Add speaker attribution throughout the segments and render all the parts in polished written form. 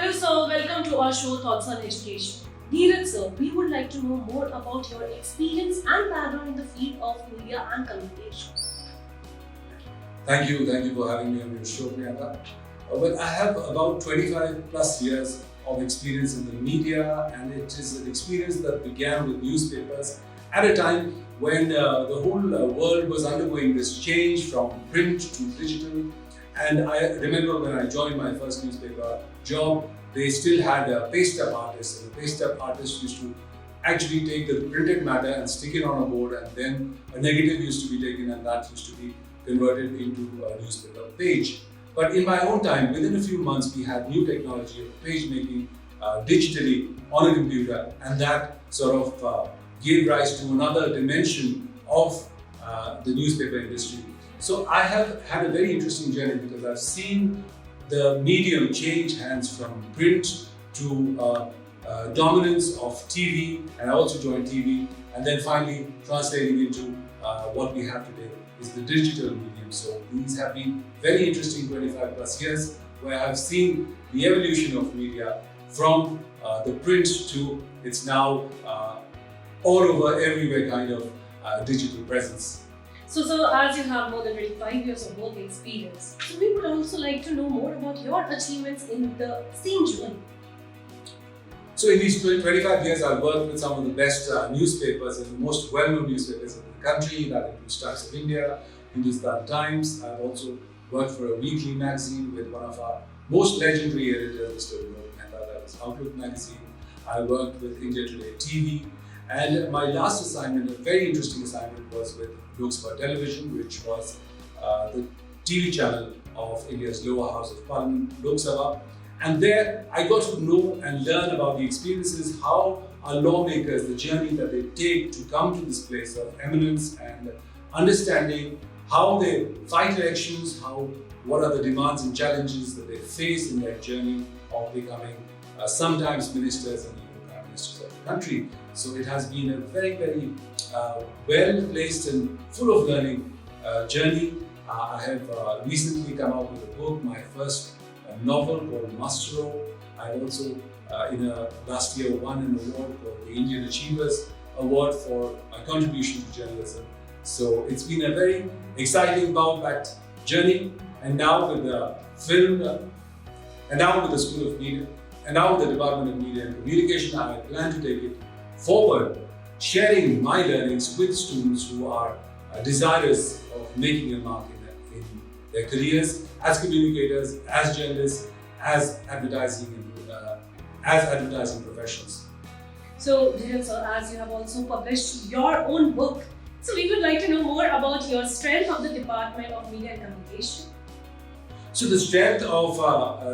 Speaker 1: Hello sir, welcome to our show Thoughts on Education. Dhiraj sir, we would like to know more about your experience and background in the field of media and communication.
Speaker 2: Thank you for having me on your show, Priyanka. Well, I have about 25 plus years of experience in the media, and it is an experience that began with newspapers at a time when the whole world was undergoing this change from print to digital. And I remember when I joined my first newspaper job, they still had paste up artists, and the paste up artists used to actually take the printed matter and stick it on a board, and then a negative used to be taken, and that used to be converted into a newspaper page. But in my own time, within a few months, we had new technology of page making digitally on a computer, and that sort of gave rise to another dimension of the newspaper industry. So I have had a very interesting journey because I've seen the medium change hands from print to dominance of TV, and I also joined TV, and then finally translating into what we have today is the digital medium. So these have been very interesting 25 plus years where I've seen the evolution of media from the print to it's now all over everywhere kind of digital presence.
Speaker 1: So sir, as you have more than 25 years of work experience, so we would also like to know more about your achievements in the same journey.
Speaker 2: So in these 25 years, I've worked with some of the best newspapers and the most well-known newspapers in the country. That includes Times of India, Hindustan Times. I've also worked for a weekly magazine with one of our most legendary editors, Mr. Mehta, that was Outlook magazine. I worked with India Today TV. And my last assignment, a very interesting assignment, was with Lok Sabha Television, which was the TV channel of India's lower house of parliament, Lok Sabha. And there I got to know and learn about the experiences, how our lawmakers, the journey that they take to come to this place of eminence and understanding how they fight elections, what are the demands and challenges that they face in their journey of becoming sometimes ministers and even prime ministers of the country. So it has been a very well-placed and full of learning journey. I have recently come out with a book, my first novel called Mastro. I also, last year, won an award called the Indian Achievers Award for my contribution to journalism. So it's been a very exciting, power-packed journey. And now with the film, and now with the School of Media, and now with the Department of Media and Communication, I plan to take it forward, sharing my learnings with students who are desirous of making a mark in their careers as communicators, as journalists, as advertising professionals.
Speaker 1: So Dhiraj sir, as you have also published your own book, so we would like to know more about your strength of the Department of Media and Communication.
Speaker 2: So the strength of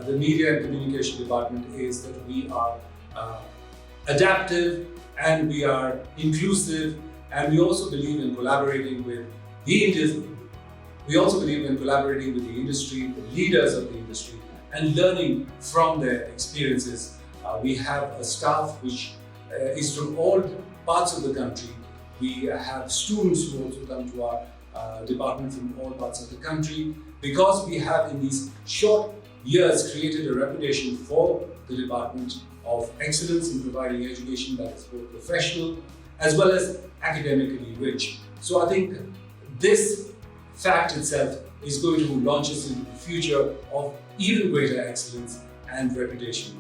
Speaker 2: the Media and Communication Department is that we are adaptive and we are inclusive, and we also believe in collaborating with the industry. We also believe in collaborating with the industry, the leaders of the industry, and learning from their experiences. We have a staff which is from all parts of the country. We have students who also come to our department from all parts of the country, because we have in these short years created a reputation for the department of excellence in providing education that is both professional as well as academically rich. So I think this fact itself is going to launch us into the future of even greater excellence and reputation.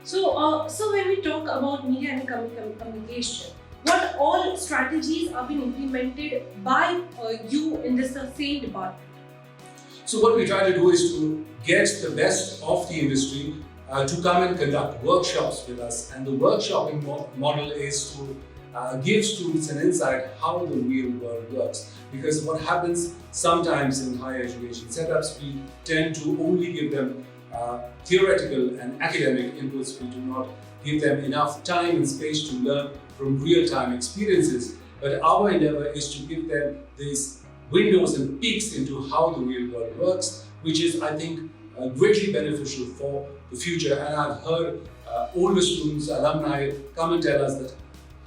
Speaker 1: So when we talk about media and communication, what all strategies are being implemented by you in this same department?
Speaker 2: So what we try to do is to get the best of the industry to come and conduct workshops with us, and the workshopping model is to give students an insight how the real world works. Because what happens sometimes in higher education setups, we tend to only give them theoretical and academic inputs. We do not give them enough time and space to learn from real-time experiences. But our endeavor is to give them these windows and peeks into how the real world works, which is, I think, greatly beneficial for the future. And I've heard older students, alumni come and tell us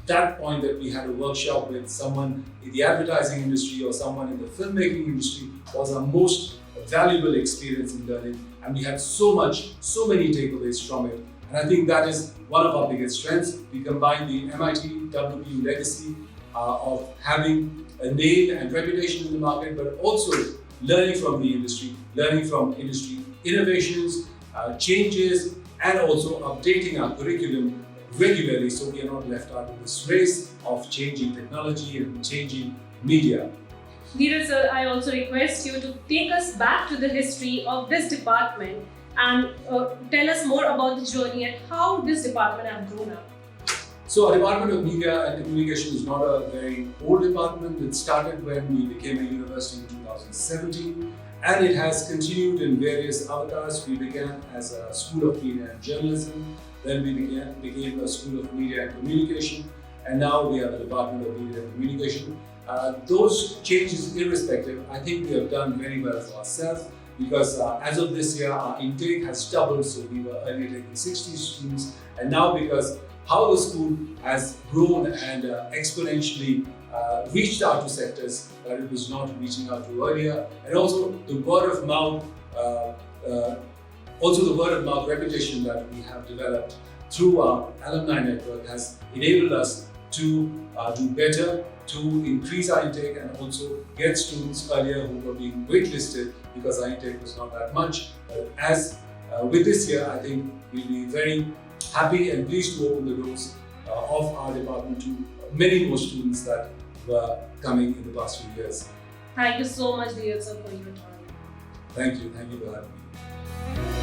Speaker 2: that point that we had a workshop with someone in the advertising industry or someone in the filmmaking industry was our most valuable experience in learning. and we had so many takeaways from it. And I think that is one of our biggest strengths. We combine the MIT WPU legacy of having a name and reputation in the market, but also learning from the industry, learning from industry innovations, changes, and also updating our curriculum regularly so we are not left out in this race of changing technology and changing media.
Speaker 1: Dhiraj sir, I also request you to take us back to the history of this department and tell us more about the journey and how this department has grown up.
Speaker 2: So our Department of Media and Communication is not a very old department. It started when we became a university in 2017, and it has continued in various avatars. We began as a School of Media and Journalism, then we became a School of Media and Communication, and now we are the Department of Media and Communication. Those changes irrespective, I think we have done very well for ourselves, because as of this year, our intake has doubled. So we were earlier taking 60 students, and now because how the school has grown and exponentially reached out to sectors that it was not reaching out to earlier, and also the word of mouth, reputation that we have developed through our alumni network has enabled us to do better, to increase our intake, and also get students earlier who were being waitlisted because our intake was not that much. As with this year, I think we'll be very happy and pleased to open the doors of our department to many more students that were coming in the past few years.
Speaker 1: Thank you so much, Dhiraj sir, for your time.
Speaker 2: Thank you for having me.